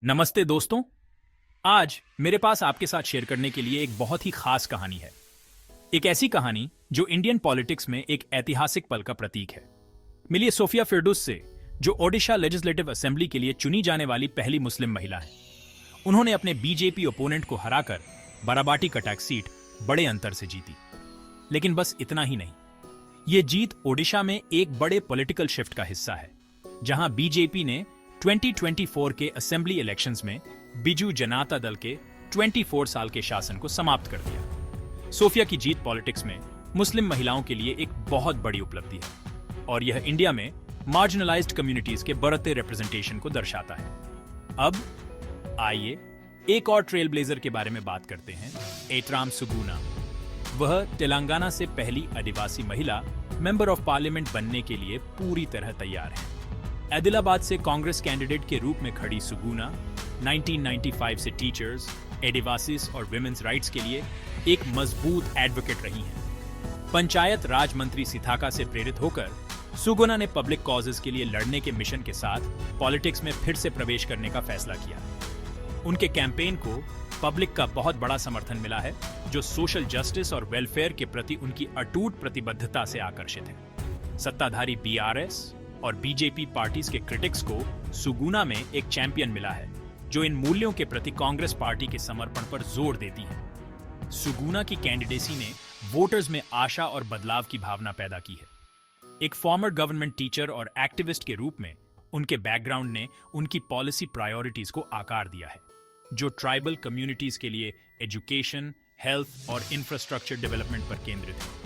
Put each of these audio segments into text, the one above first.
नमस्ते दोस्तों। आज मेरे पास आपके साथ शेयर करने के लिए एक बहुत ही खास कहानी है। एक ऐसी कहानी जो इंडियन पॉलिटिक्स में एक ऐतिहासिक पल का प्रतीक है। मिलिए सोफिया फिरदौस से, जो ओडिशा लेजिस्लेटिव असेंबली के लिए चुनी जाने वाली पहली मुस्लिम महिला है। उन्होंने अपने बीजेपी ओपोनेंट को हराकर बाराबाटी कटक सीट बड़े अंतर से जीती। लेकिन बस इतना ही नहीं, ये जीत ओडिशा में एक बड़े पॉलिटिकल शिफ्ट का हिस्सा है, जहां बीजेपी ने 2024 के असेंबली इलेक्शंस में बिजू जनता दल के 24 साल के शासन को समाप्त कर दिया। सोफिया की जीत पॉलिटिक्स में मुस्लिम महिलाओं के लिए एक बहुत बड़ी उपलब्धि है और यह इंडिया में मार्जिनलाइज्ड कम्युनिटीज के बढ़ते रिप्रेजेंटेशन को दर्शाता है। अब आइए एक और ट्रेल ब्लेजर के बारे में बात करते हैं, एतराम सुगुना। वह तेलंगाना से पहली आदिवासी महिला मेंबर ऑफ पार्लियामेंट बनने के लिए पूरी तरह तैयार है। आदिलाबाद से कांग्रेस कैंडिडेट के रूप में खड़ी सुगुना 1995 से टीचर्स, आदिवासीज और विमेन्स राइट्स के लिए एक मजबूत एडवोकेट रही हैं। पंचायत राज मंत्री सिथाका से प्रेरित होकर सुगुना ने पब्लिक कॉजेज के लिए लड़ने के मिशन के साथ पॉलिटिक्स में फिर से प्रवेश करने का फैसला किया। उनके कैंपेन को पब्लिक का बहुत बड़ा समर्थन मिला है, जो सोशल जस्टिस और वेलफेयर के प्रति उनकी अटूट प्रतिबद्धता से आकर्षित है। सत्ताधारी बीआरएस और बीजेपी पार्टीज के क्रिटिक्स को सुगुना में एक चैंपियन मिला है, जो इन मूल्यों के प्रति कांग्रेस पार्टी के समर्पण पर जोर देती है। सुगुना की कैंडिडेसी ने वोटर्स में आशा और बदलाव की भावना पैदा की है। एक फॉर्मर गवर्नमेंट टीचर और एक्टिविस्ट के रूप में उनके बैकग्राउंड ने उनकी पॉलिसी प्रायोरिटीज को आकार दिया है, जो ट्राइबल कम्युनिटीज के लिए एजुकेशन, हेल्थ और इंफ्रास्ट्रक्चर डेवलपमेंट पर केंद्रित है।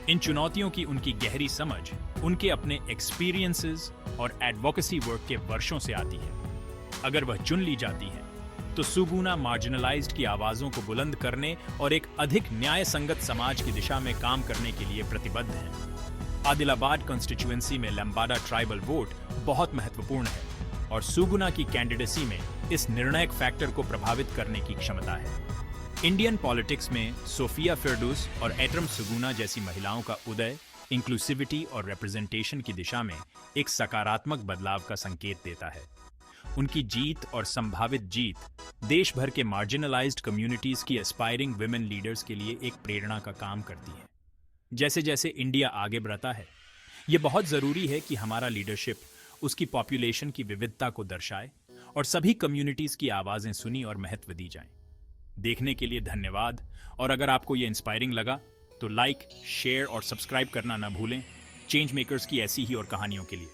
इन चुनौतियों की उनकी गहरी समझ उनके अपने एक्सपीरियंसेस और एडवोकेसी वर्क के वर्षों से आती है। अगर वह चुन ली जाती है तो सुगुना मार्जिनलाइज्ड की आवाजों को बुलंद करने और एक अधिक न्याय संगत समाज की दिशा में काम करने के लिए प्रतिबद्ध हैं। आदिलाबाद कॉन्स्टिट्यूएंसी में लंबाडा ट्राइबल वोट बहुत महत्वपूर्ण है और सुगुना की कैंडिडेसी में इस निर्णायक फैक्टर को प्रभावित करने की क्षमता है। इंडियन पॉलिटिक्स में सोफिया फिरदौस और एतराम सुगुना जैसी महिलाओं का उदय इंक्लूसिविटी और रिप्रेजेंटेशन की दिशा में एक सकारात्मक बदलाव का संकेत देता है। उनकी जीत और संभावित जीत देश भर के मार्जिनलाइज्ड कम्युनिटीज की एस्पायरिंग विमेन लीडर्स के लिए एक प्रेरणा का काम करती है। जैसे जैसे इंडिया आगे बढ़ता है, ये बहुत जरूरी है कि हमारा लीडरशिप उसकी पॉपुलेशन की विविधता को दर्शाए और सभी कम्युनिटीज की आवाजें सुनी और महत्व दी जाएं। देखने के लिए धन्यवाद, और अगर आपको ये इंस्पायरिंग लगा तो लाइक, शेयर और सब्सक्राइब करना ना भूलें, चेंज मेकर्स की ऐसी ही और कहानियों के लिए।